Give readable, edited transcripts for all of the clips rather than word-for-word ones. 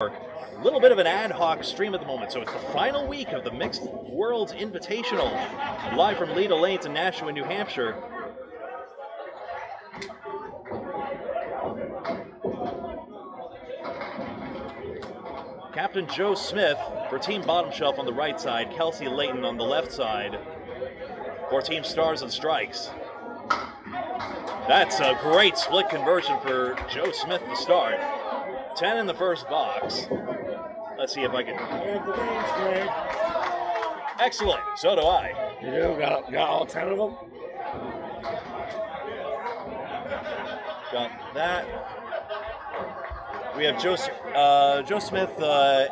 A little bit of an ad hoc stream at the moment, so it's the final week of the Mixed Worlds Invitational, live from Leda Lanes in Nashua, New Hampshire. Captain Joe Smith for Team Bottom Shelf on the right side, Kelsey Layton on the left side for Team Stars and Strikes. That's a great split conversion for Joe Smith to start. 10 in the first box. Let's see if I can. Excellent. So do I. You do? Got all 10 of them? Got that. We have Joe Smith,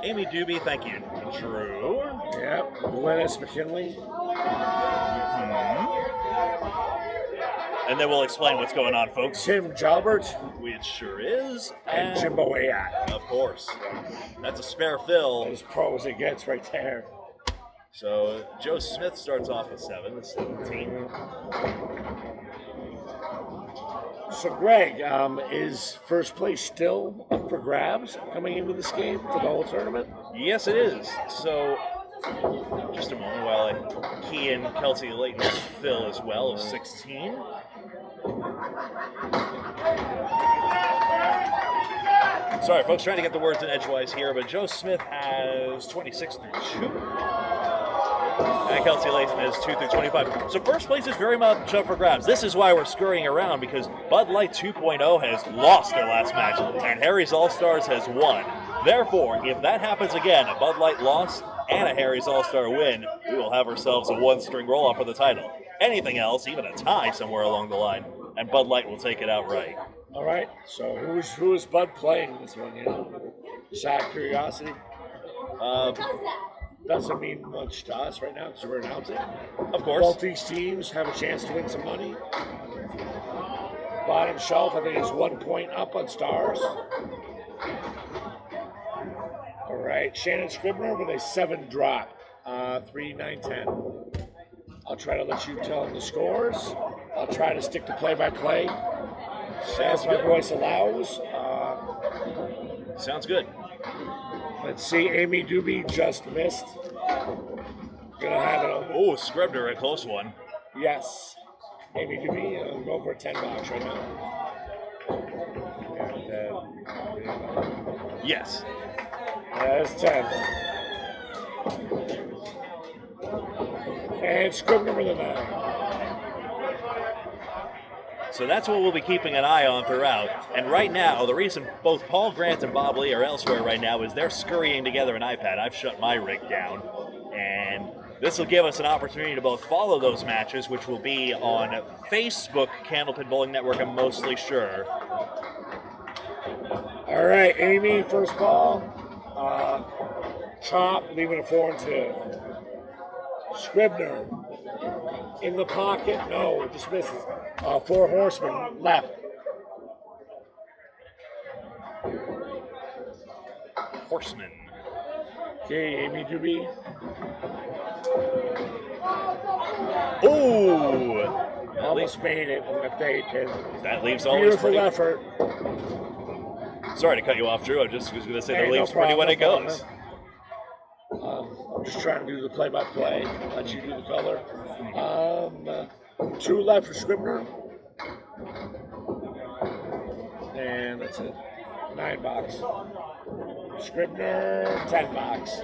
Amy Doobie, thank you, Drew. Yep. Glennis McKinley. And then we'll explain what's going on, folks. Tim Jalbert. It sure is. And Jimbo Ayat. Of course. That's a spare fill. As pro as it gets right there. So Joe Smith starts off with 7, 17. So Greg, is first place still up for grabs coming into this game for the whole tournament? Yes, it is. So just a moment while I key in Kelsey Layton's fill as well of 16. Sorry, folks, trying to get the words in edgewise here, but Joe Smith has 26 through 2. And Kelsey Layton has 2 through 25. So first place is very much up for grabs. This is why we're scurrying around, because Bud Light 2.0 has lost their last match, and Harry's All-Stars has won. Therefore, if that happens again, a Bud Light loss and a Harry's All-Star win, we will have ourselves a one-string roll-off for the title. Anything else, even a tie somewhere along the line, and Bud Light will take it outright. All right. So who is Bud playing this one? You know, just out of curiosity. Doesn't mean much to us right now because we're announcing. Of course. Both these teams have a chance to win some money. Bottom Shelf, I think, is 1 point up on Stars. All right. Shannon Scribner with a 7 drop. 3, 9, 10. I'll try to let you tell them the scores. I'll try to stick to play-by-play as my voice allows. Sounds good. Let's see, Amy Doobie just missed. Gonna have it on. Oh, Scribner, a close one. Yes. Amy Doobie, I'm going for a 10 box right now. Yes. That's 10. And Scribner with a 9. So that's what we'll be keeping an eye on throughout. And right now, the reason both Paul Grant and Bob Lee are elsewhere right now is they're scurrying together an iPad. I've shut my rig down. And this will give us an opportunity to both follow those matches, which will be on Facebook, Candlepin Bowling Network, I'm mostly sure. All right, Amy, first ball. Chop, leaving a 4 and 2. Scribner. In the pocket, no, just misses. 4 horsemen left. Horseman. Okay, Amy Doobie. Oh! Almost made it in the fade pin. That leaves all beautiful effort. Sorry to cut you off, Drew. I just was going to say that leaves pretty when it goes. I'm just trying to do the play-by-play. Let you do the color. 2 left for Scribner. And that's it. 9 box. Scribner, 10 box.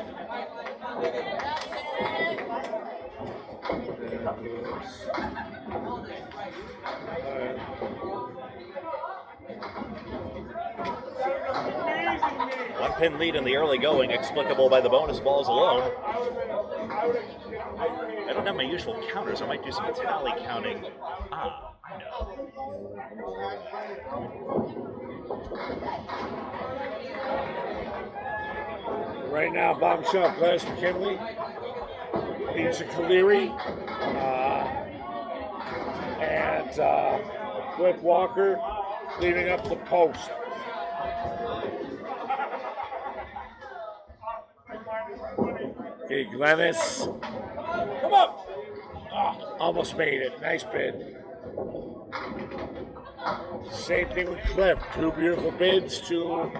One pin lead in the early going, explicable by the bonus balls alone. I don't have my usual counters. I might do some tally counting. Ah, I know. Right now, Bottom Shelf, Gladys McKinley. Lisa Kaleri. And Cliff Walker leading up the post. Okay, Glennis. Come up. Almost made it. Nice bid. Same thing with Cliff. 2 beautiful bids, 2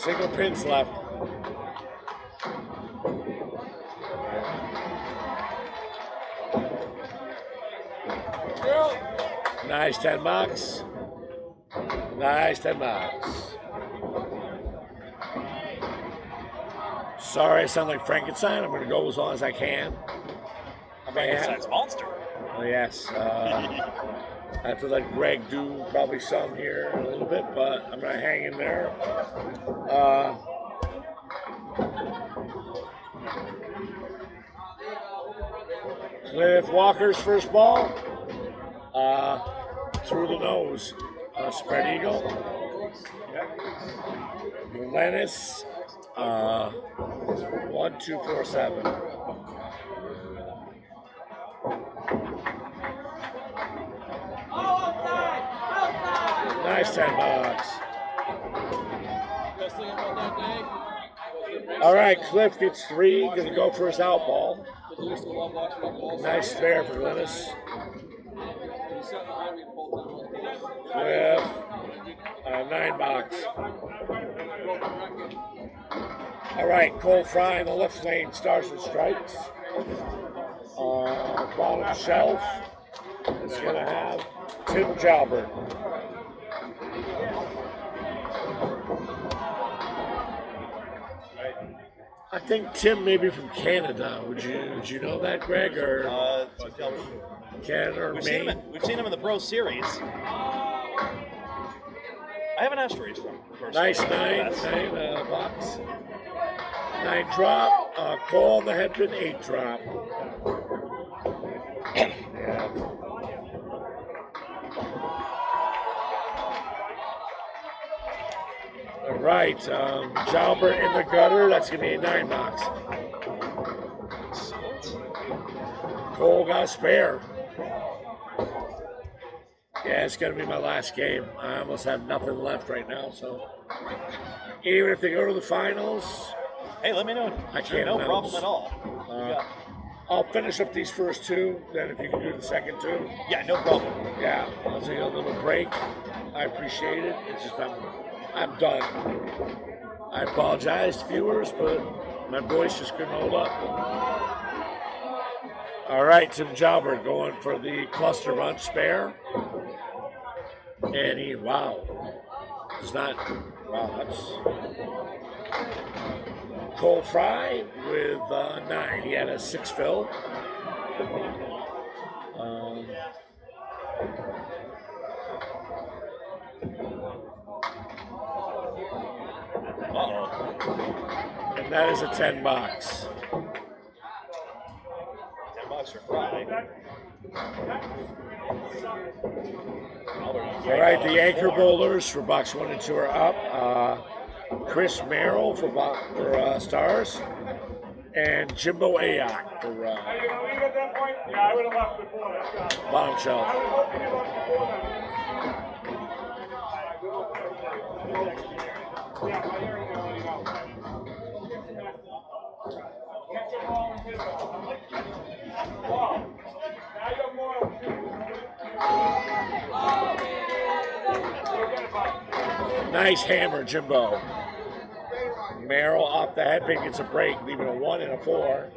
single pins left. Nice 10 bucks. Nice 10 bucks. Sorry, I sound like Frankenstein. I'm going to go as long as I can. Frankenstein's monster. Oh, yes. I have to let Greg do probably some here a little bit, but I'm going to hang in there. Cliff Walker's first ball. Through the nose. Spread eagle. Lennis. 1, 2, 4, 7. Nice 10 bucks. All right, Cliff gets 3. Gonna go for his out ball. Nice spare for Lennis. Cliff, 9 bucks. All right, Cole Fry in the left lane, stars and strikes. Bottom shelf is going to have Tim Jalbert. I think Tim may be from Canada. Would you know that, Greg? Or Canada or Maine? We've seen him in the Pro Series. I haven't asked where he's from. Nice 9 box. 9 drop. Cole on the headpin, 8 drop. Yeah. All right, Jalbert in the gutter. That's going to be a 9 box. Cole got a spare. Yeah, it's going to be my last game. I almost have nothing left right now, so even if they go to the finals, hey, let me know. I can't. No problem at all. I'll finish up these first 2. Then if you can do the second 2, yeah, no problem. Yeah, I'll take a little break. I appreciate it. It's just I'm done. I apologize, viewers, but my voice just couldn't hold up. All right, Tim Jalbert going for the cluster bunch spare. And it's not, that's Cole Fry with 9. He had a 6 fill. And that is a 10 box. 10 bucks for Fry. All right, the anchor bowlers for box 1 and 2 are up. Chris Merrill for stars, and Jimbo Ayoc for bottom shelf. Nice hammer, Jimbo. Merrill off the head pin gets a break, leaving a 1 and a 4.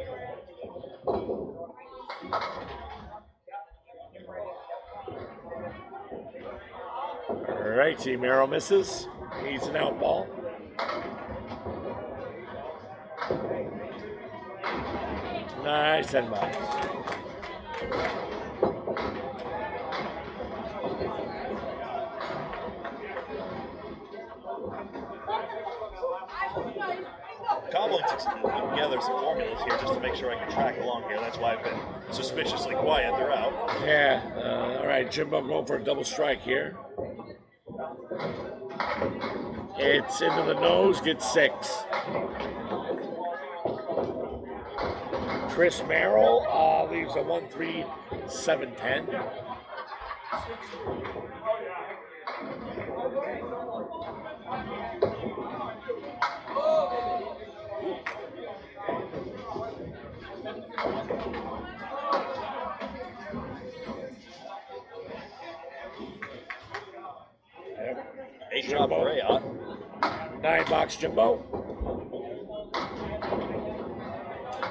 All right, Team Merrill misses. Needs an out ball. Nice 10 bucks. Cobbling together some formulas here just to make sure I can track along here. That's why I've been suspiciously quiet throughout. Yeah. All right, Jimbo going for a double strike here. It's into the nose, gets 6. Chris Merrill leaves a 1-3-7-10. Eight drop for Ayoc. 9 box Jimbo.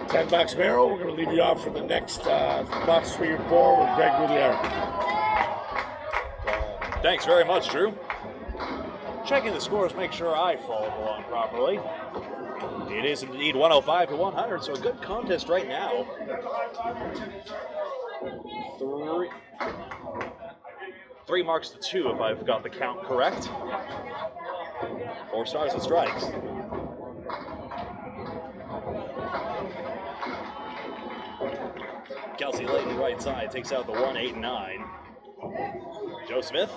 10 box Merrill. We're going to leave you off for the next box 3 and 4 with Greg Gouillart. Thanks very much, Drew. Checking the scores, make sure I followed along properly. It is indeed 105 to 100, so a good contest right now. Three marks to 2 if I've got the count correct. 4 stars and strikes. Kelsey Layton right side takes out the 1, 8, 9. Joe Smith,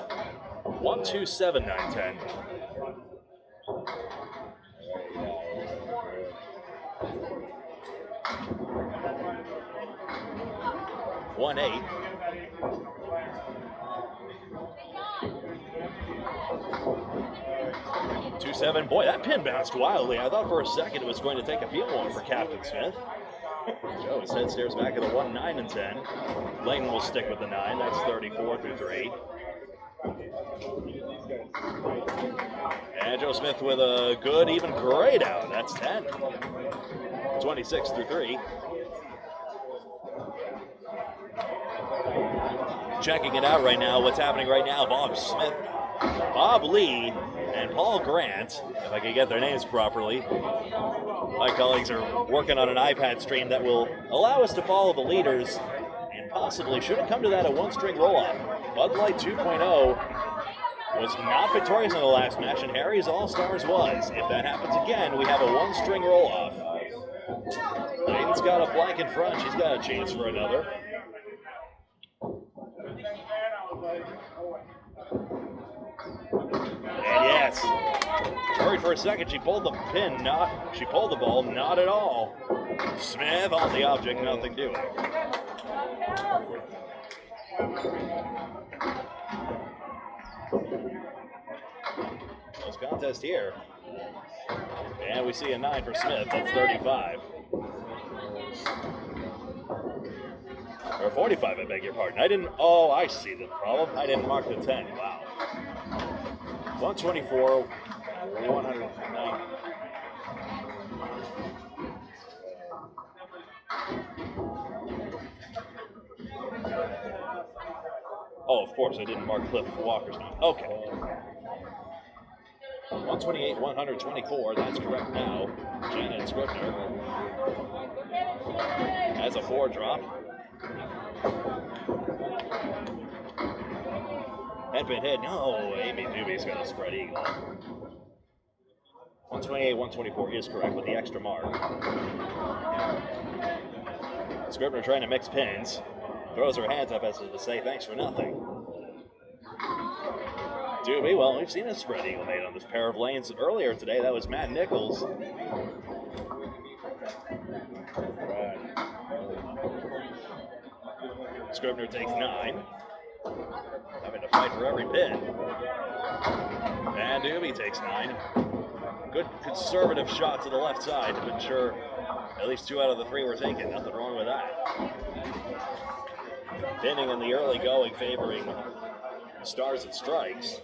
1, 2, 7, 9, 10. One, 8. 2, 7. Boy, that pin bounced wildly. I thought for a second it was going to take a field one for Captain Smith. Joe, his head stares back at the 1, 9, and 10. Layton will stick with the 9. That's 34 through 3. And Joe Smith with a good, even grade out. That's 10. 26 through 3. Checking it out right now. What's happening right now? Bob Smith, Bob Lee, and Paul Grant, if I can get their names properly. My colleagues are working on an iPad stream that will allow us to follow the leaders and possibly, should it come to that, a one-string roll-off. Bud Light 2.0 was not victorious in the last match, and Harry's All-Stars was. If that happens again, we have a one-string roll-off. Layton's got a blank in front. She's got a chance for another. And yes, worried for a second. She pulled the pin, she pulled the ball, not at all. Smith on the object, nothing doing. Close contest here. And we see a 9 for Smith. That's 35. Or 45, I beg your pardon. Oh, I see the problem. I didn't mark the 10. Wow. 124, 109. Oh, of course, I didn't mark Cliff Walker's name. Okay. 128, 124, that's correct now. Janet Scribner has a 4 drop. Headpin hit, no, Amy Doobie's got a spread eagle. 128, 124 is correct with the extra mark. Scribner trying to mix pins. Throws her hands up as to say thanks for nothing. Doobie, well, we've seen a spread eagle made on this pair of lanes earlier today. That was Matt Nichols. Scribner takes 9. Having to fight for every pin. And Doobie takes 9. Good conservative shot to the left side to ensure at least 2 out of the 3 were taken. Nothing wrong with that. Pinning in the early going, favoring Stars and Strikes.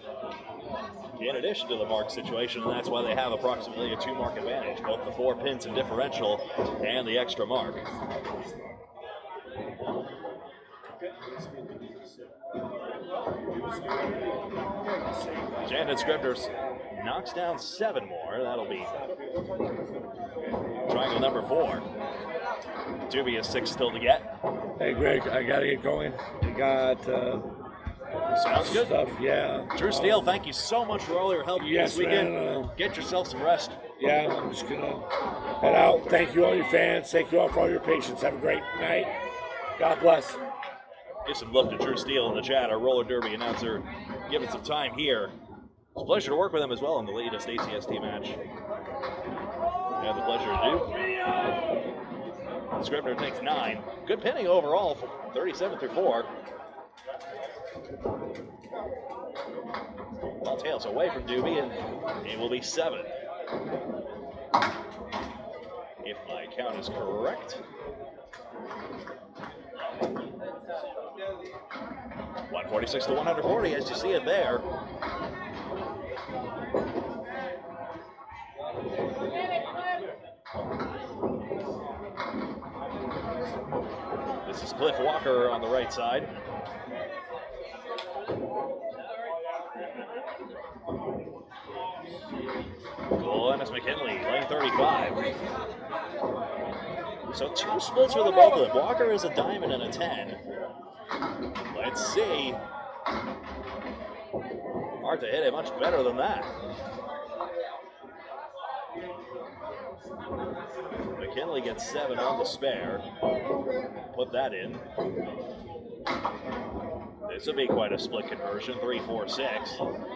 In addition to the mark situation, and that's why they have approximately a 2-mark advantage. Both the 4 pins and differential and the extra mark. Janet Scribner knocks down 7 more. That'll be triangle number 4. Doobie has 6 still to get. Hey, Greg, I got to get going. We got sounds good. Stuff, yeah. Drew Steele, thank you so much for all your help this weekend. Man, get yourself some rest. Yeah, I'm just going to head out. Thank you, all your fans. Thank you all for all your patience. Have a great night. God bless. Give some love to Drew Steele in the chat, our roller derby announcer, giving some time here. It's a pleasure to work with him as well in the latest ACST match. I had the pleasure to do. Scribner takes 9. Good pinning overall, from 37 through 4. Ball tails away from Doobie, and it will be 7. If my count is correct. 146 to 140, as you see it there. This is Cliff Walker on the right side. Glennis McKinley, lane 35. So 2 splits for the both of them. Walker is a diamond and a 10. Let's see. Hard to hit it much better than that. McKinley gets 7 on the spare. Put that in. This will be quite a split conversion, 3-4-6.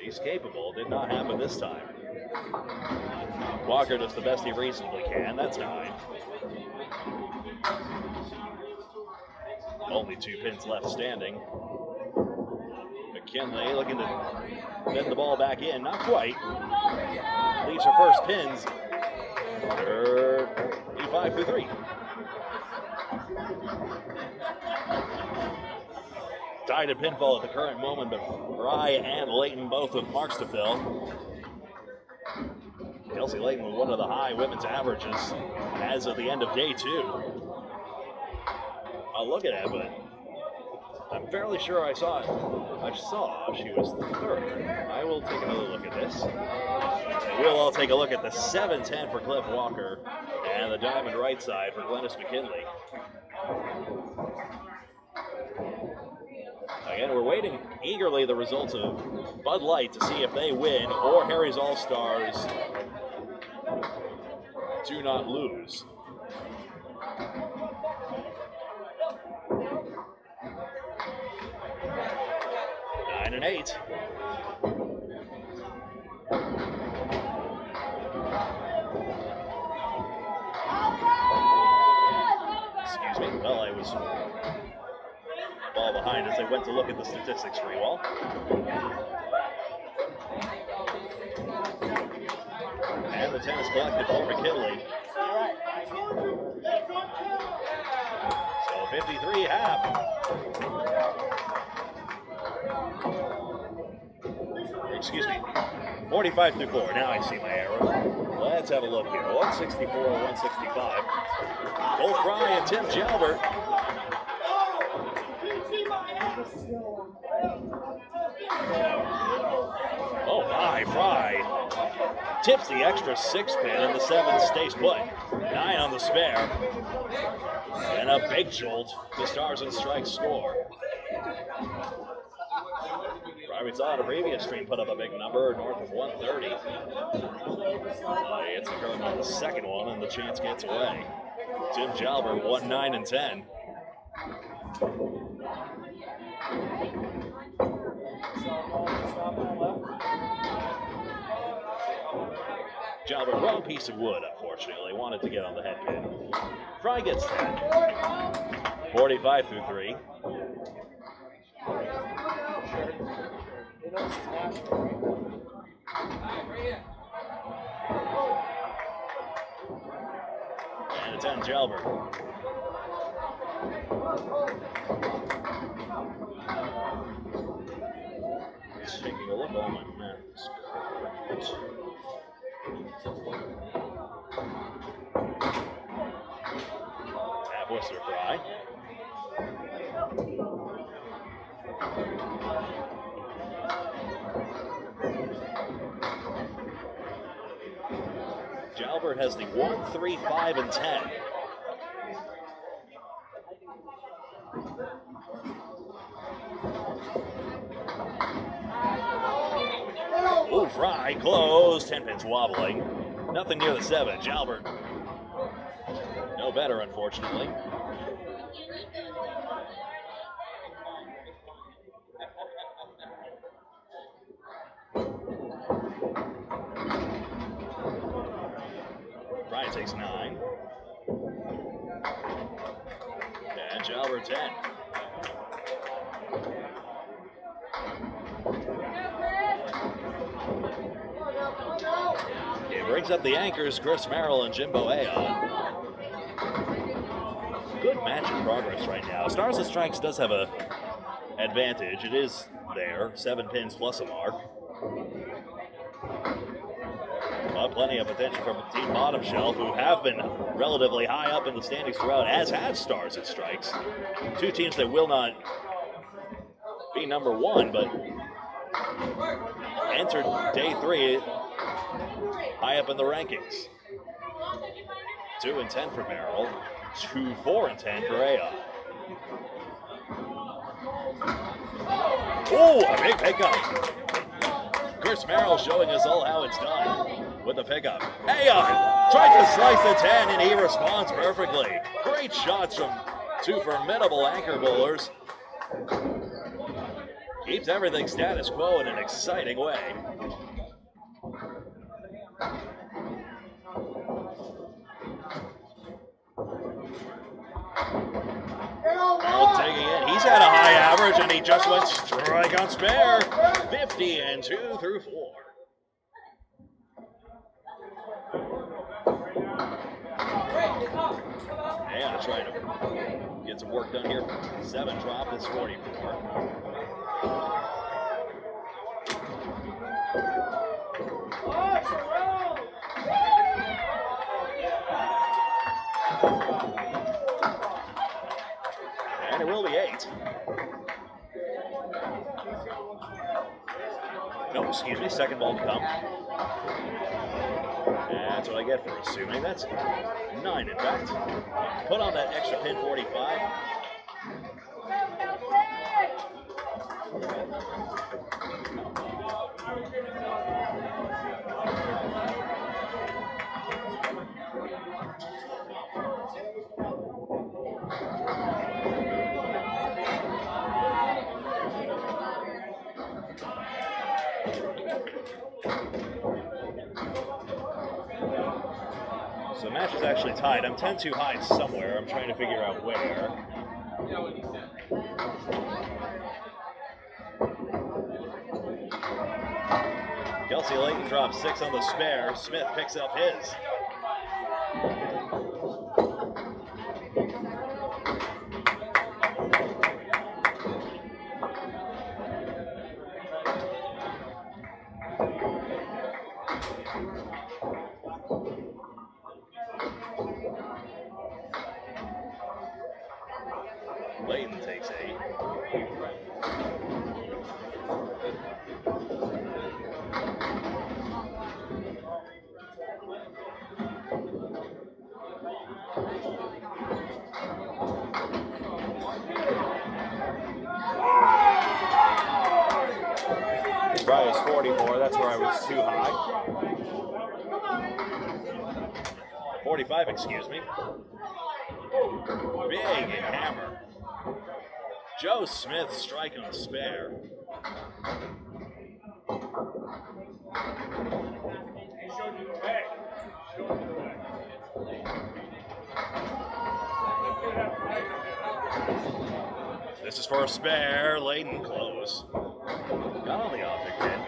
She's capable. Did not happen this time. Walker does the best he reasonably can. That's 9. Only 2 pins left standing. McKinley looking to bend the ball back in. Not quite. Leaves her first pins. 35-3. Tied at pinfall at the current moment, but Fry and Layton both with marks to fill. Kelsey Layton with one of the high women's averages as of the end of day 2. I'll look at it, but I'm fairly sure I saw she was 3rd. I will take another look at this. And we'll all take a look at the 7-10 for Cliff Walker and the diamond right side for Glennis McKinley. Again, we're waiting eagerly the results of Bud Light to see if they win or Harry's All-Stars do not lose. Nine and 8. Excuse me. Well, I was ball behind as they went to look at the statistics for you all. And the tennis collected for McKinley. So 53.5. Excuse me. 45-4. Now I see my arrow. Let's have a look here. 164, 165. Both Fry and Tim Jalbert. Oh my, Fry tips the extra 6 pin and the 7 stays put. 9 on the spare. And a big jolt. The Stars and Strikes score. Fry, we saw in a previous stream, put up a big number north of 130. It's occurring on the second one, and the chance gets away. Tim Jalbert, 1-9 and 10. Jalbert, wrong piece of wood, unfortunately. Wanted to get on the head pin. Fry gets 10. 45-3. And it's on Jalbert. Just taking a look on my maps. Tap Whistler Fry. Jalbert has the 1, 3, 5, and 10. Ooh, Fry close. 10 pins wobbling. Nothing near the 7. Jalbert no better, unfortunately. Fry takes 9. And Jalbert 10. It brings up the anchors, Chris Merrill and Jimbo Aon. Good match in progress right now. Stars and Strikes does have a advantage. It is there, 7 pins plus a mark. But plenty of potential from the team bottom shelf, who have been relatively high up in the standings throughout, as have Stars and Strikes. 2 teams that will not be number 1, but entered day 3 high up in the rankings. 2-10 for Merrill. 2-4-10 for Aon. Oh, a big pickup. Chris Merrill showing us all how it's done with the pickup. Aon tried to slice the 10, and he responds perfectly. Great shots from two formidable anchor bowlers. Keeps everything status quo in an exciting way. Merrill digging in. He's had a high average, and he just went strike on spare. 50-2 through 4. And trying to get some work done here. 7 drop, it's 44. And it will be 8. No, excuse me, second ball to come. That's what I get for assuming. That's 9, in fact. Put on that extra pin 45. So the match is actually tied. I'm 10 too high somewhere. I'm trying to figure out where. Kelsey Layton drops 6 on the spare. Smith picks up his. Layton takes 8. Brian's 44, that's where I was too high. 45, excuse me. Big hammer. Joe Smith striking a spare. This is for a spare. Layton close. Got on the object pin.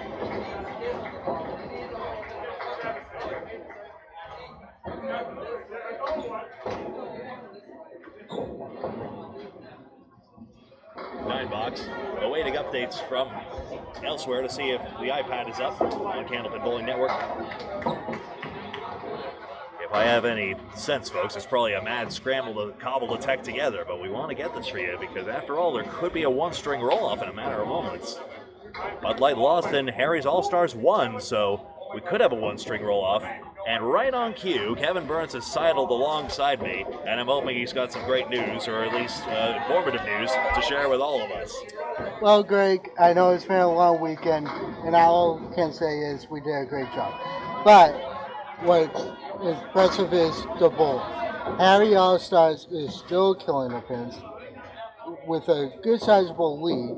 Nine box. Awaiting updates from elsewhere to see if the iPad is up on Candlepin Bowling Network. If I have any sense, folks, it's probably a mad scramble to cobble the tech together, but we want to get this for you because, after all, there could be a one-string roll-off in a matter of moments. Bud Light lost and Harry's All-Stars won, so we could have a one-string roll-off. And right on cue, Kevin Burns has sidled alongside me, and I'm hoping he's got some great news, or at least informative news, to share with all of us. Well, Greg, I know it's been a long weekend, and all I can say is we did a great job. But what's impressive is the bowl. Harry All-Stars is still killing the pins with a good sizable lead.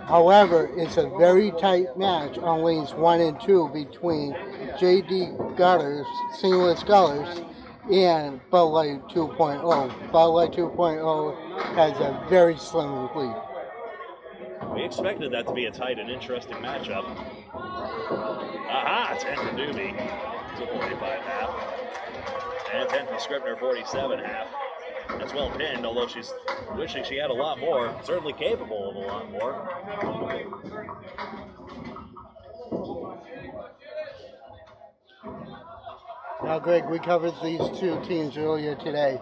However, it's a very tight match on lanes 1 and 2 between J.D. Gutters, Seamless Gutters, and Bud Light 2.0. Bud Light 2.0 has a very slim lead. We expected that to be a tight and interesting matchup. Aha! 10 for Doobie. It's a 45.5. And 10 for Scribner, 47.5. That's well pinned, although she's wishing she had a lot more. Certainly capable of a lot more. Now, Greg, we covered these two teams earlier today.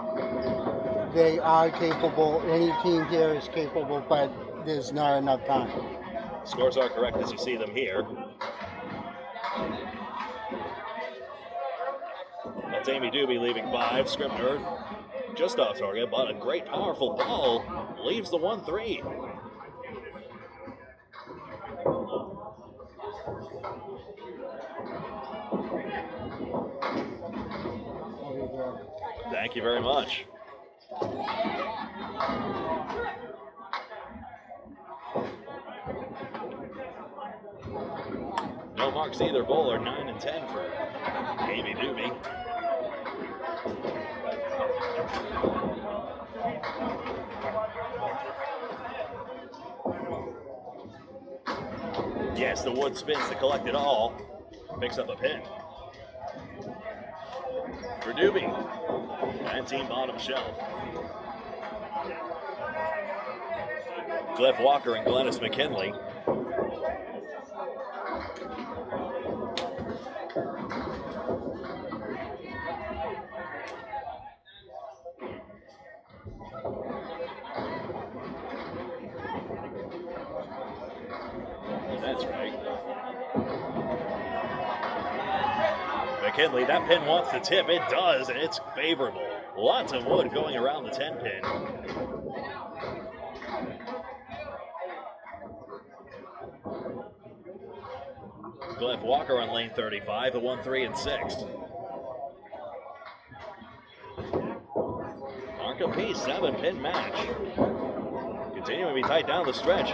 They are capable. Any team here is capable, but there's not enough time. Scores are correct as you see them here. That's Amy Doobie leaving 5. Scribner just off target, but a great powerful ball leaves the 1-3. Thank you very much. No marks either bowler, 9 and 10 for Amy Doobie. Yes, the wood spins to collect it all. Picks up a pin. For Doobie. 19 bottom shelf. Cliff Walker and Glennis McKinley. That's right. McKinley, that pin wants to tip. It does, and it's favorable. Lots of wood going around the 10 pin. Cliff Walker on lane 35, the 1-3 and 6. Markham P, 7-pin match. Continuing to be tight down the stretch.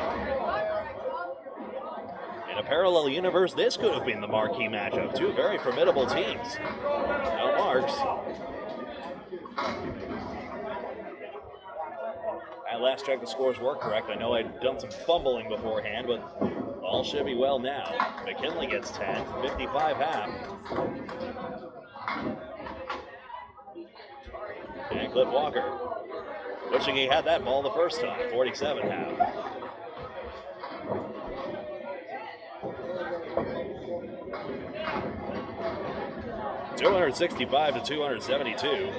In a parallel universe, this could have been the marquee matchup. Two very formidable teams. No marks. At last check, the scores were correct. I know I'd done some fumbling beforehand, but all should be well now. McKinley gets 10, 55 half. And Cliff Walker, wishing he had that ball the first time, 47 half. $265 to $272.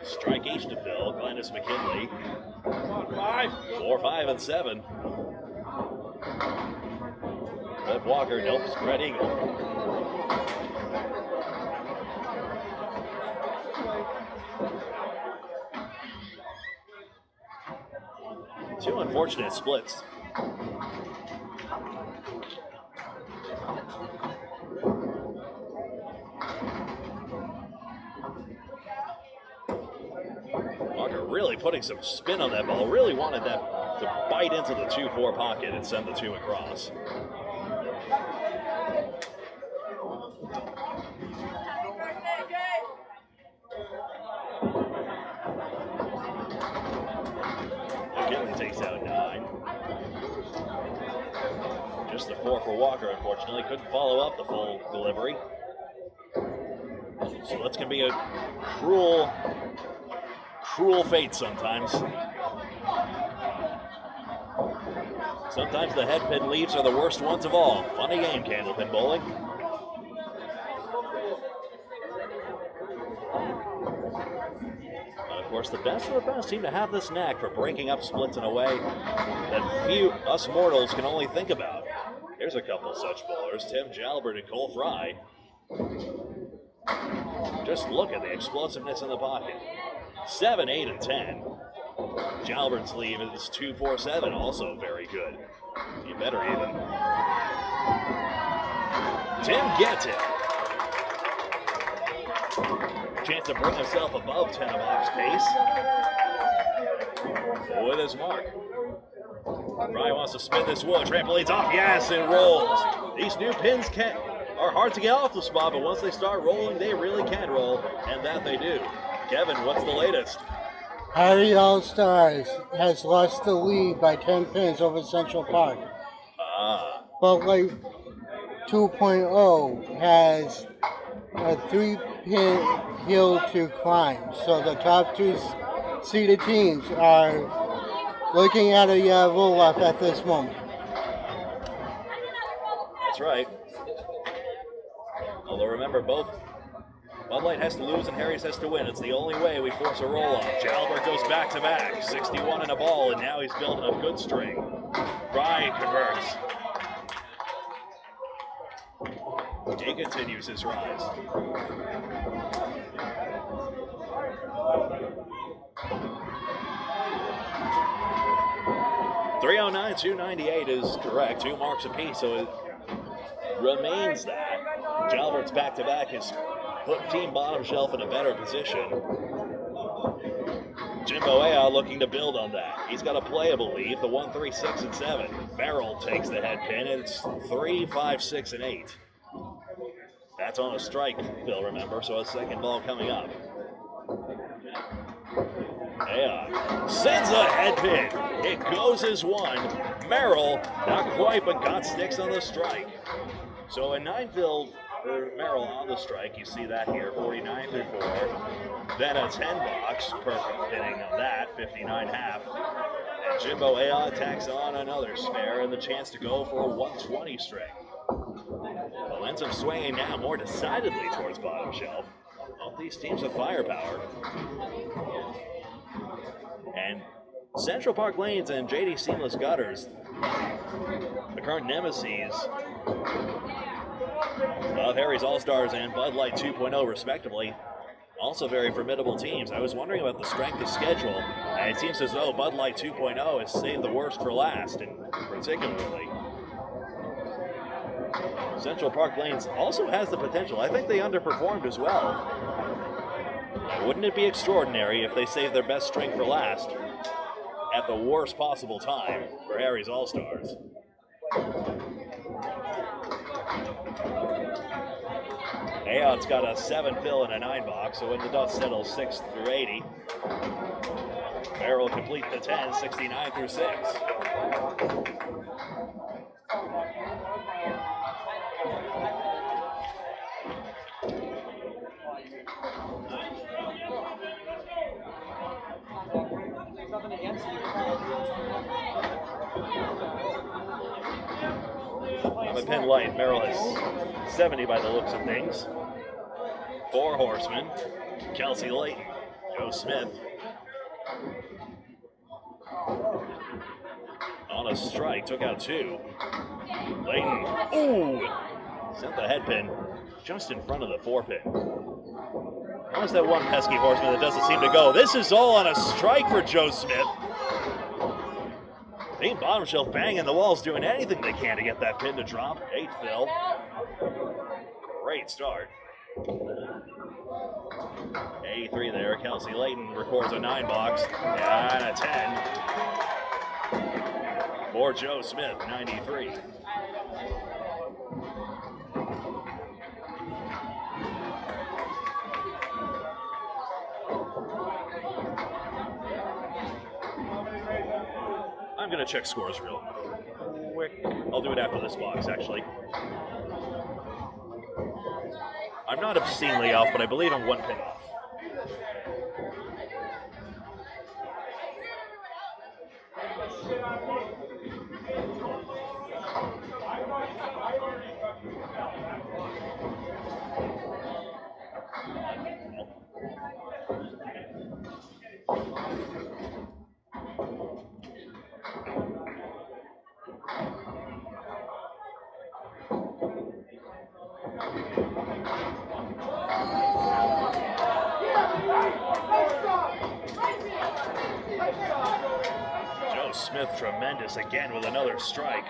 Strike each to fill. Glennis McKinley. 4, 5, and 7. Cliff Walker, nope, spread eagle. Two unfortunate splits. Walker really putting some spin on that ball. Really wanted that to bite into the 2-4 pocket and send the 2 across. McKinley takes out 9. Just the 4 for Walker, unfortunately. Couldn't follow up the full delivery. Splits can be a cruel fate sometimes. Sometimes the head pin leaves are the worst ones of all. Funny game, candlepin bowling. But of course, the best of the best seem to have this knack for breaking up splits in a way that few us mortals can only think about. Here's a couple such bowlers, Tim Jalbert and Cole Fry. Just look at the explosiveness in the pocket. 7, 8, and 10. Jalbert's lead is 2, 4, 7, also very good. You better even. Tim gets it. Chance to bring himself above 10 box pace. With his mark. Fry wants to spin this wood. Trampoline's off. Yes, it rolls. These new pins are hard to get off the spot, but once they start rolling, they really can roll, and that they do. Kevin, what's the latest? Harry All-Stars has lost the lead by 10 pins over Central Park. But like 2.0 has a 3-pin hill to climb. So the top 2 seeded teams are looking at a roll-off at this moment. That's right. Although remember, both Bud Light has to lose and Harry's has to win. It's the only way we force a roll-off. Jalbert goes back-to-back. 61 and a ball, and now he's building a good string. Fry converts. He continues his rise. .309, 298 is correct. 2 marks apiece, so it remains that. Jalbert's back-to-back has put Team Bottom Shelf in a better position. Jimbo Ea looking to build on that. He's got a playable lead, the 1, 3, 6, and 7. Merrill takes the head pin. It's 3, 5, 6, and 8. That's on a strike, Phil, remember, so a second ball coming up. Ea sends a head pin. It goes as 1. Merrill, not quite, but got sticks on the strike. So a 9-field for Merrill on the strike. You see that here, 49 through 4. Then a 10 box, perfect hitting on that, 59.5. And Jimbo Ea tacks on another spare and the chance to go for a 120 string. Momentum swinging now more decidedly towards Bottom Shelf. Both these teams have firepower. And Central Park Lanes and JD Seamless Gutters, the current nemesis of Harry's All-Stars and Bud Light 2.0 respectively, also very formidable teams. I was wondering about the strength of schedule, and it seems as though Bud Light 2.0 has saved the worst for last, and particularly Central Park Lanes also has the potential. I think they underperformed as well. Wouldn't it be extraordinary if they saved their best string for last at the worst possible time for Harry's All-Stars? Ayout's got a 7 fill and a 9 box, so when the dust settles 6 through 80, Merrill complete the 10, 69 through 6. On the pin light, Merrill has 70 by the looks of things. 4 horsemen, Kelsey Layton, Joe Smith. On a strike, took out 2. Layton, ooh, sent the head pin just in front of the 4 pin. Almost that one pesky horseman that doesn't seem to go. This is all on a strike for Joe Smith. Team Bottom Shelf banging the walls, doing anything they can to get that pin to drop. 8 fill. Great start. 83 there. Kelsey Layton records a 9 box and a 10 for Joe Smith, 93. I'm going to check scores real quick. I'll do it after this box, actually. I'm not obscenely off, but I believe I'm 1 pin off. Joe Smith, tremendous again with another strike.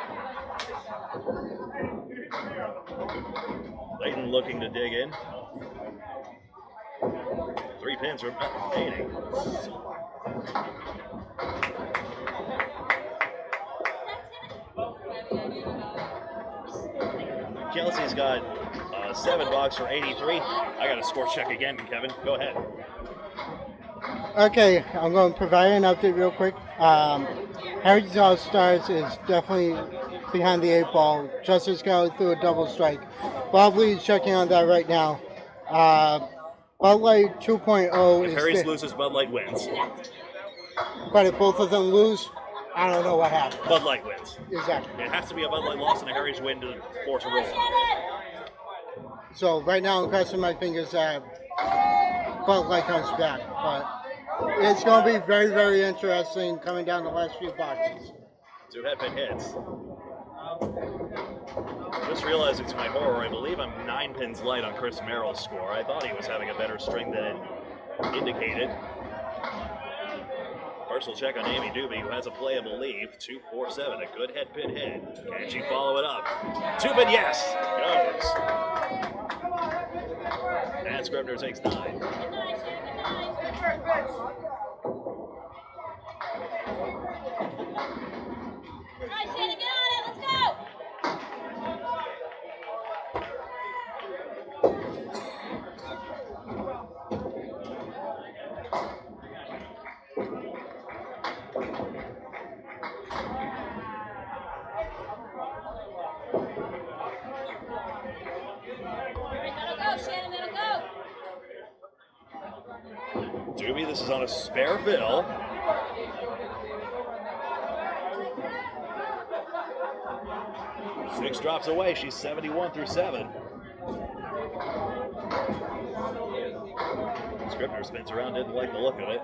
Layton looking to dig in. 3 pins remaining. Kelsey's got 7 box for 83. I got a score check again, Kevin. Go ahead. Okay, I'm going to provide an update real quick. Harry's All-Stars is definitely behind the 8 ball. Justice got through a double strike. Bob Lee is checking on that right now. Bud Light 2.0 If is... Harry's loses, Bud Light wins. But if both of them lose, I don't know what happens. Bud Light wins. Exactly. It has to be a Bud Light loss and a Harry's win to force a roll. So right now I'm crossing my fingers that Bud Light comes back. But it's going to be very, very interesting coming down the last few boxes. 2 head pin hits. Just realizing to my horror, I believe I'm 9 pins light on Chris Merrill's score. I thought he was having a better string than it indicated. First we'll check on Amy Doobie, who has a playable leave. 2-4-7, a good head pin hit. Can she follow it up? 2-pin, yes! Goes. And Scribner takes 9. Good night, Shannon, get on it, let's go! Doobie, this is on a spare fill. Six drops away. She's 71 through 7. Scribner spins around, didn't like the look of it.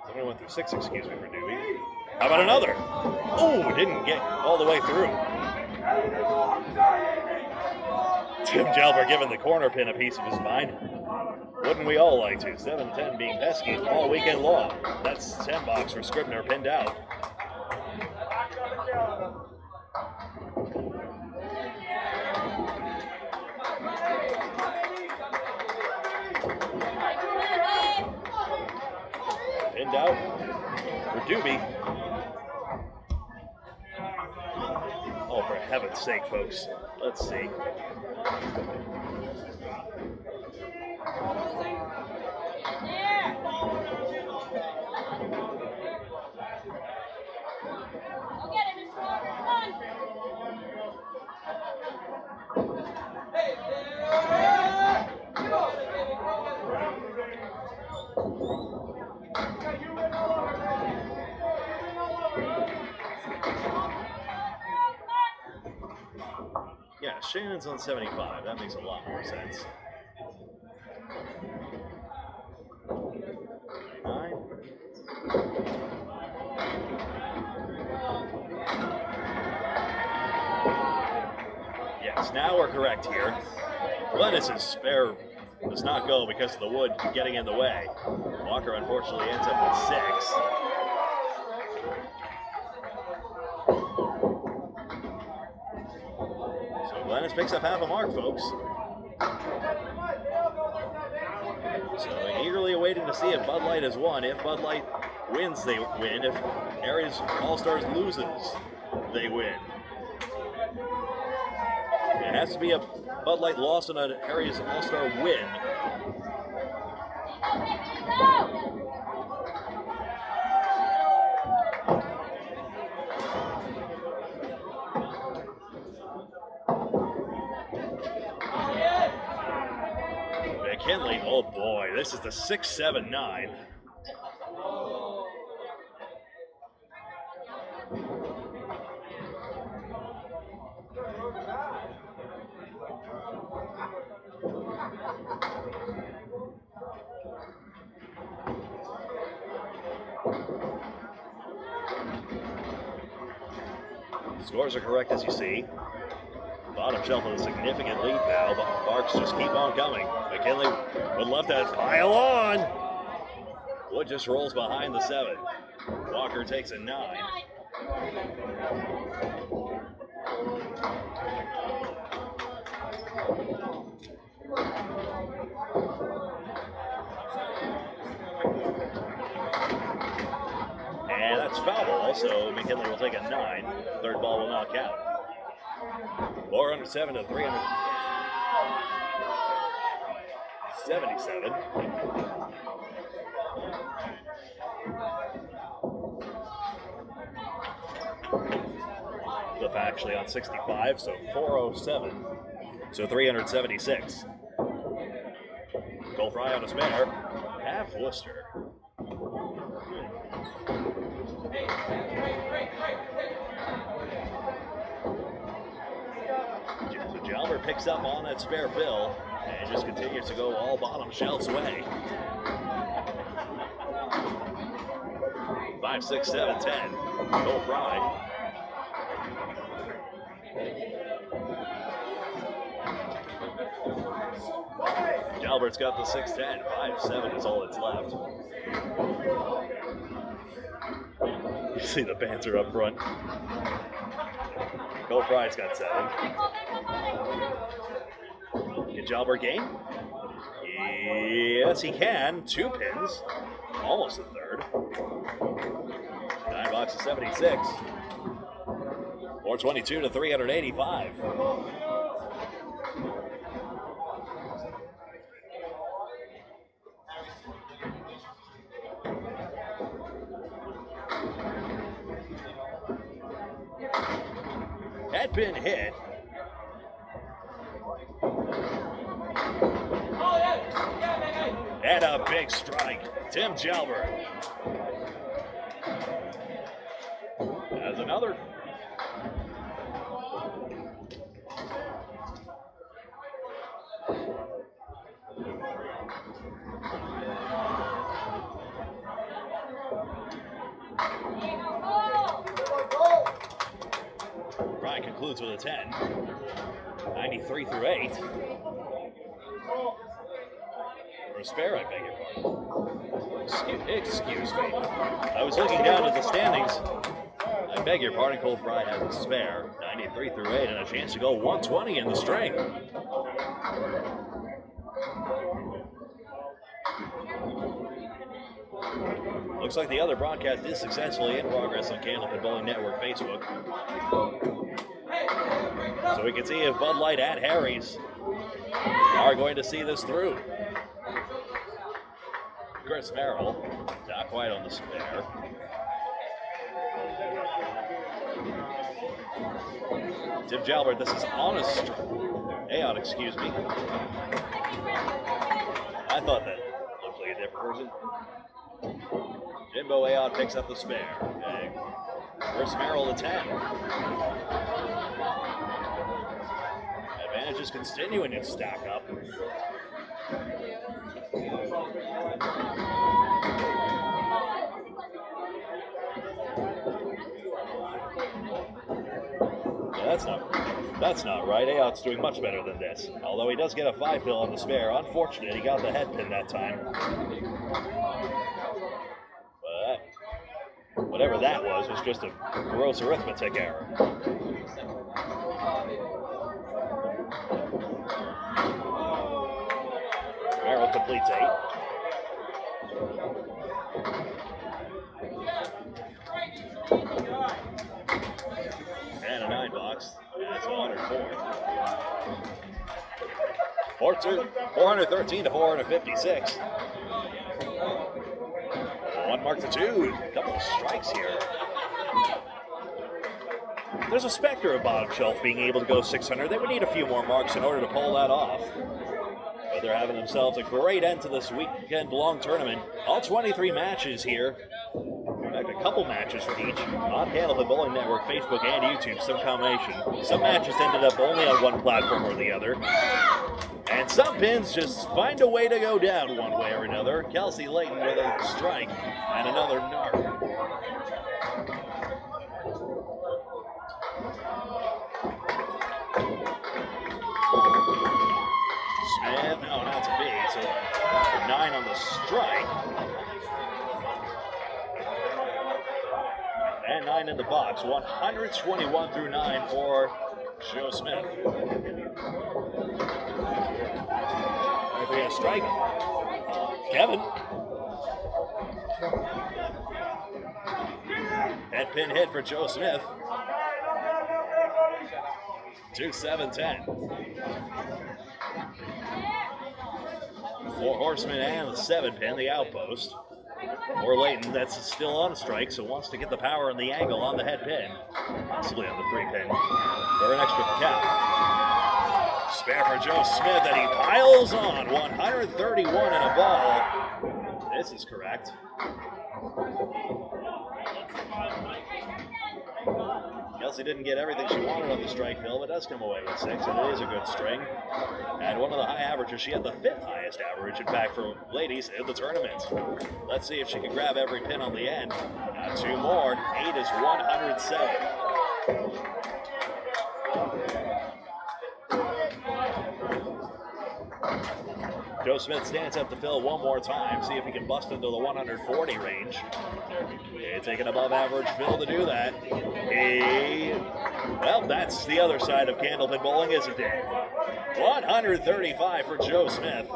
Somebody went through 6, excuse me, for Doobie. How about another? Oh, didn't get all the way through. Tim Jalbert giving the corner pin a piece of his mind. Wouldn't we all like to? 7-10 being pesky all weekend long. That's 10 box for Scribner pinned out. Pinned out for Doobie. Oh, for heaven's sake, folks. Let's see. Yeah, Shannon's on 75. That makes a lot more sense. 9. Yes, now we're correct here. Glennis's spare does not go because of the wood getting in the way. Walker unfortunately ends up with 6. So Glennis picks up half a mark, folks. So eagerly awaiting to see if Bud Light has won. If Bud Light wins, they win. If Aries All-Stars loses, they win. It has to be a Bud Light loss and an Aries All-Star win. McKinley, oh boy, this is the 6-7-9. Scores are correct, as you see. Bottom shelf with a significant lead now, but marks just keep on coming. McKinley would love to pile on. Wood just rolls behind the 7. Walker takes a 9. And that's foul ball, so McKinley will take a 9. Third ball will not count. 407 to 377. Cliff actually on 65, so 407 to 376. Cole Fry on a spare. Half Worcester. So Jalbert picks up on that spare fill and just continues to go all bottom shelf's way. 5, 6, 7, 10. Go Fry. Gilbert's got the 6-10. 5-7 is all that's left. You see the Panther up front. Go Fry's got 7. Can Gilbert gain? Yes, he can. 2 pins. Almost a third. 9 boxes, 76. 422 to 385. Had been hit. And a big strike. Tim Jalbert has another. Brian concludes with a 10. 93 through 8. Or a spare, I beg your pardon. Excuse me. I was looking down at the standings. I beg your pardon, Cole Fry has a spare. 93 through 8 and a chance to go 120 in the string. Looks like the other broadcast is successfully in progress on Candlepin Bowling Network Facebook. So we can see if Bud Light and Harry's are going to see this through. Chris Merrill, not quite on the spare. Tim Jalbert, this is on a Aeon, excuse me. I thought that looked like a different person. Jimbo Aeon picks up the spare. Okay. Chris Merrill, the 10. Advantages continuing to stack up. Yeah, that's not right. Ayott's doing much better than this. Although he does get a 5 fill on the spare. Unfortunate, he got the head pin that time. But whatever that was just a gross arithmetic error. Merrill completes 8. And a 9 box. That's 104. 413 to 456. 1 mark to 2. A couple of strikes here. There's a specter of bottom shelf being able to go 600. They would need a few more marks in order to pull that off. But they're having themselves a great end to this weekend-long tournament. All 23 matches here. In fact, a couple matches for each. On Candlepin Bowling Network, Facebook, and YouTube, some combination. Some matches ended up only on one platform or the other. And some pins just find a way to go down one way or another. Kelsey Layton with a strike and another narc. Smith, no, not to be, so 9 on the strike. And 9 in the box, 121 through 9 for Joe Smith. If we get a strike, Kevin. Head pin hit for Joe Smith. 2-7-10. 4 horsemen and the 7 pin, the outpost. Or Layton, that's still on a strike, so wants to get the power and the angle on the head pin. Possibly on the 3 pin. For an extra cap. Spare for Joe Smith, and he piles on. 131 and a ball. This is correct. Kelsey didn't get everything she wanted on the strike field, but does come away with 6, and it is a good string. And one of the high averages, she had the 5th highest average, in fact, for ladies in the tournament. Let's see if she can grab every pin on the end. 2 more. 8 is 107. Joe Smith stands up to fill one more time, see if he can bust into the 140 range. It's taking above average fill to do that. Well, that's the other side of candlepin bowling, isn't it? 135 for Joe Smith.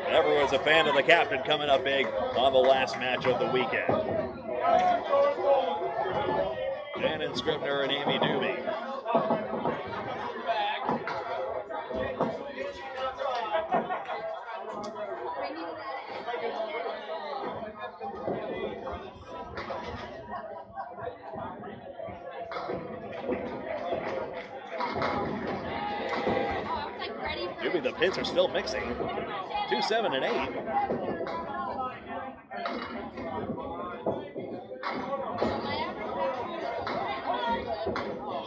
Everyone's a fan of the captain coming up big on the last match of the weekend. Shannon Scribner and Amy Doobie. Doobie, the pins are still mixing. 2, 7, and 8.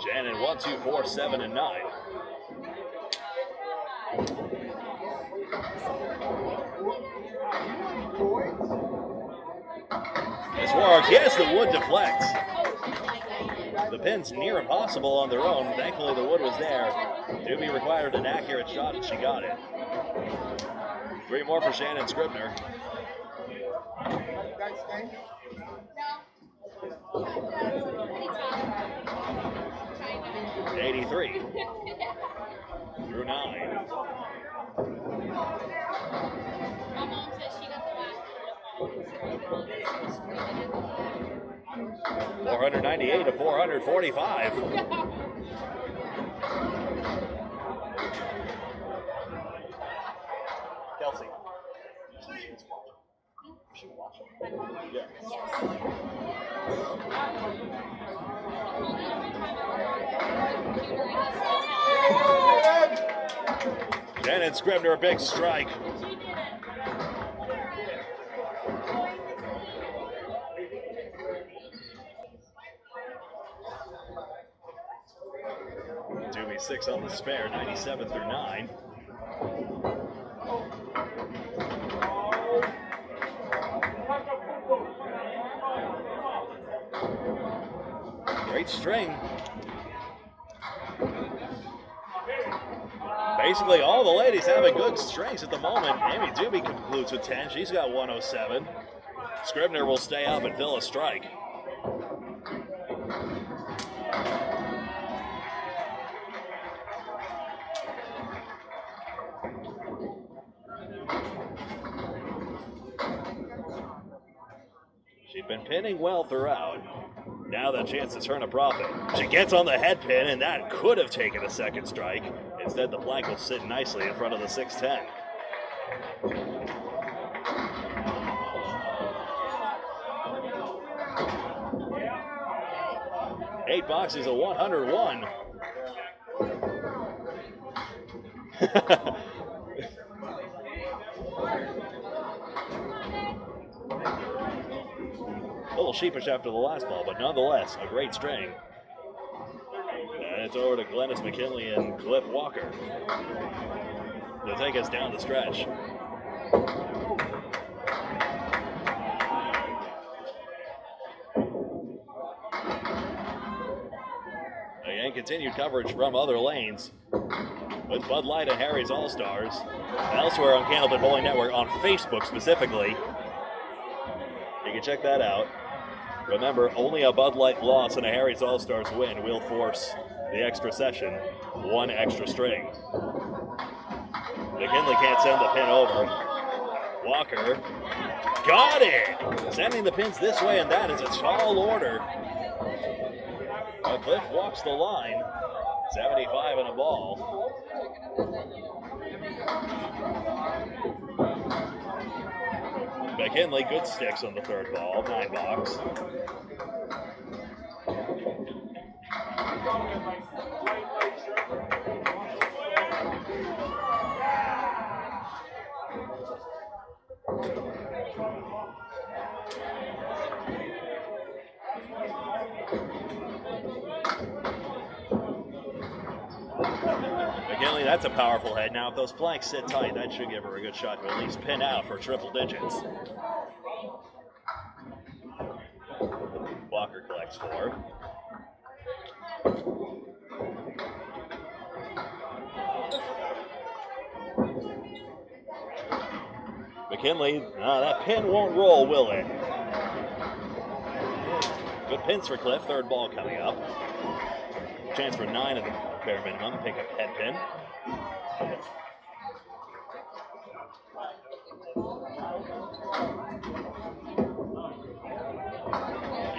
Shannon 1, 2, 4, 7, and 9. This works. Yes, the wood deflects. The pin's near impossible on their own. Thankfully, the wood was there. Doobie required an accurate shot, and she got it. 3 more for Shannon Scribner. 83 through 9. $498 to $445. Kelsey. Yeah. Shannon Scribner, a big strike. Doobie 6 on the spare, 97 through 9. Great string. Basically, all the ladies having good strings at the moment. Amy Doobie concludes with 10. She's got 107. Scribner will stay up and fill a strike. She's been pinning well throughout. Now the chance to turn a profit. She gets on the head pin, and that could have taken a second strike. Instead, the plank will sit nicely in front of the 610. Eight boxes of 101. A little sheepish after the last ball, but nonetheless, a great string. And it's over to Glennis McKinley and Cliff Walker. They'll take us down the stretch. Again, continued coverage from other lanes with Bud Light and Harry's All-Stars. Elsewhere on Candlepin Bowling Network, on Facebook specifically. You can check that out. Remember, only a Bud Light loss and a Harry's All-Stars win will force the extra session, 1 extra string. McKinley can't send the pin over. Walker got it! Sending the pins this way and that is a tall order. Cliff walks the line, 75 and a ball. McKinley, good sticks on the third ball, 9 box. that's a powerful head. Now, if those planks sit tight, that should give her a good shot to at least pin out for triple digits. Walker collects 4. McKinley, that pin won't roll, will it? Good pins for Cliff. Third ball coming up. Chance for 9 at the bare minimum. Pick up head pin.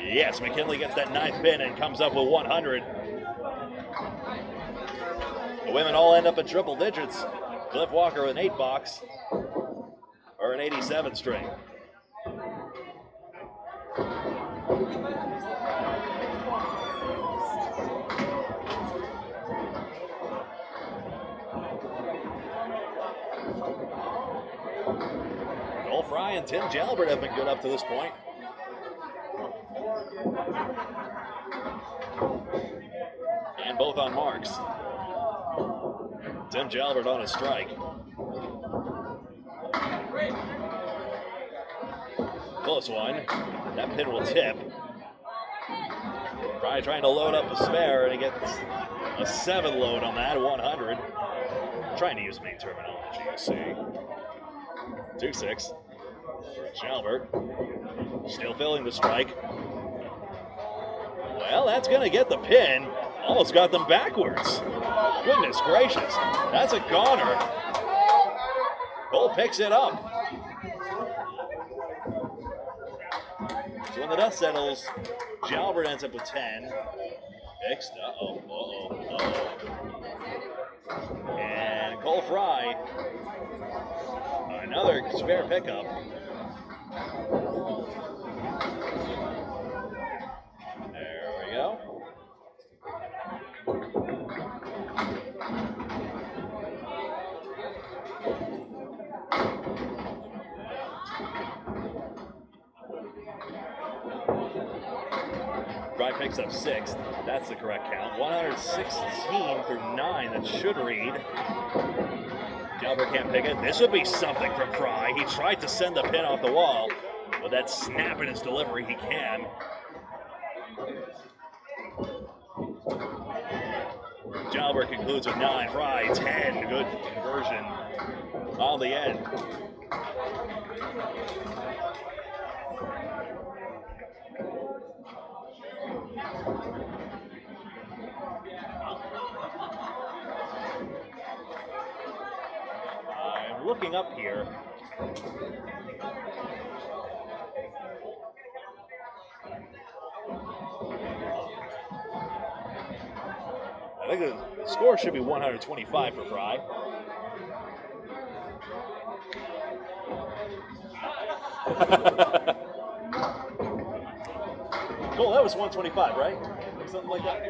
Yes, McKinley gets that 9th pin and comes up with 100. The women all end up in triple digits. Cliff Walker with an 8 box or an 87 string. Joel Fry and Tim Jalbert have been good up to this point. And both on marks. Tim Jalbert on a strike. Close one. That pin will tip. Fry trying to load up a spare, and he gets a 7 load on that, 100. Trying to use main terminology, you see. 2-6. Jalbert. Still filling the strike. Well, that's going to get the pin. Almost got them backwards. Goodness gracious. That's a goner. Cole picks it up. So when the dust settles, Jalbert ends up with 10. Fixed. And Cole Fry, another spare pickup. There we go. Fry picks up 6. That's the correct count. 116 through 9. That should read. Jalbert can't pick it. This would be something from Fry. He tried to send the pin off the wall. With that snap in his delivery, he can. Jalbert concludes with 9. Fry, 10. Good conversion on the end. I'm looking up here. I think the score should be 125 for Fry. Cool, that was 125, right? Something like that.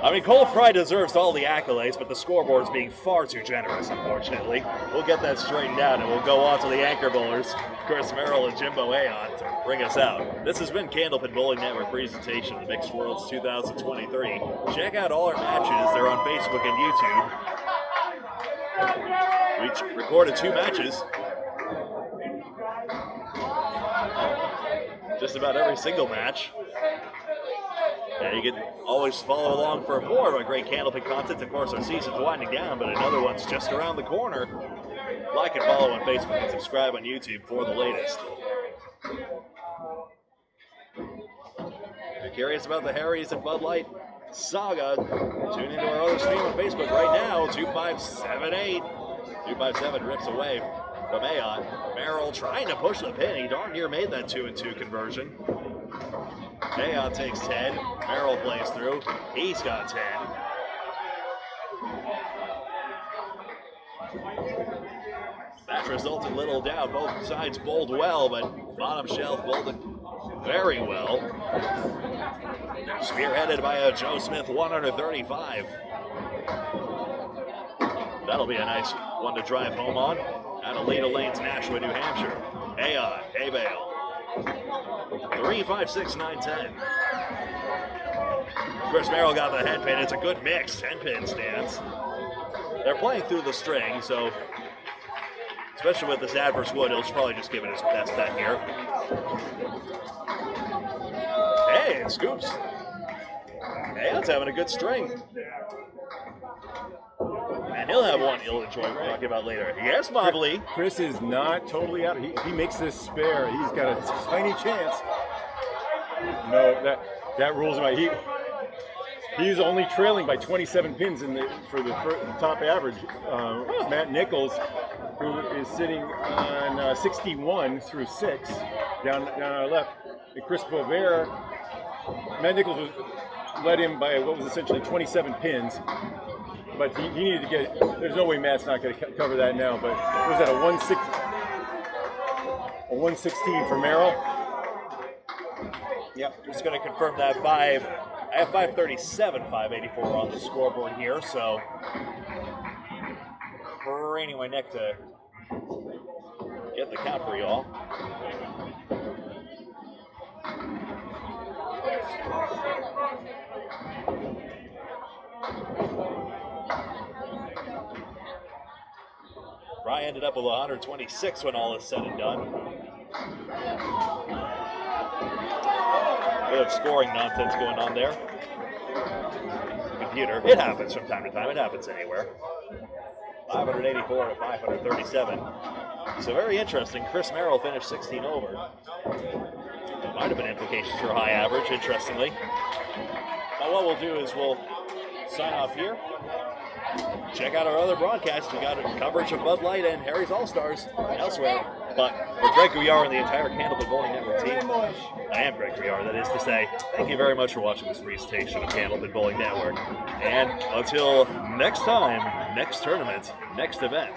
I mean, Cole Fry deserves all the accolades, but the scoreboard's being far too generous, unfortunately. We'll get that straightened out, and we'll go on to the anchor bowlers, Chris Merrill and Jimbo Aon, to bring us out. This has been Candlepin Bowling Network presentation of the Mixed Worlds 2023. Check out all our matches. They're on Facebook and YouTube. We recorded 2 matches. Just about every single match. And you can always follow along for more of our great Candlepin content. Of course, our season's winding down, but another one's just around the corner. Like and follow on Facebook and subscribe on YouTube for the latest. If you're curious about the Harry's and Bud Light saga, tune into our other stream on Facebook right now, 2578. 257 rips away from Aon. Merrill trying to push the pin. He darn near made that 2-2 conversion. Aon takes 10. Merrill plays through. He's got 10. Match result in little doubt. Both sides bowled well, but bottom shelf bowled very well. Spearheaded by Joe Smith, 135. That'll be a nice one to drive home on. Out of Leda Lanes, Nashua, New Hampshire. Aon, hay bale. 3, 5, 6, 9, 10. Chris Merrill got the head pin. It's a good mix, 10-pin stance. They're playing through the string, so especially with this adverse wood, he'll probably just give it his best bet here. Hey, it scoops. Hey, that's having a good string. And he'll have one he'll enjoy talking about later. Yes, Mobley. Chris is not totally out. He makes this spare. He's got a tiny chance. No, that rules him out. He's only trailing by 27 pins for the top average. Matt Nichols, who is sitting on 61 through 6, down our left. And Chris Bovair, Matt Nichols led him by what was essentially 27 pins. But he needed to get. There's no way Matt's not going to cover that now. But was that a 116 for Merrill? Yep, just going to confirm that 5. I have 537, 584 on the scoreboard here, so craning my neck to get the count for y'all. Fry ended up with 126 when all is said and done. Bit of scoring nonsense going on there. Computer. It happens from time to time. It happens anywhere. 584 to 537. So very interesting. Chris Merrill finished 16 over. There might have been implications for a high average, interestingly. Now what we'll do is we'll sign off here. Check out our other broadcasts. We got coverage of Bud Light and Harry's All-Stars elsewhere. But for Greg Gouillart and the entire Candlepin Bowling Network team, I am Greg Gouillart, that is to say, thank you very much for watching this presentation of Candlepin Bowling Network. And until next time, next tournament, next event,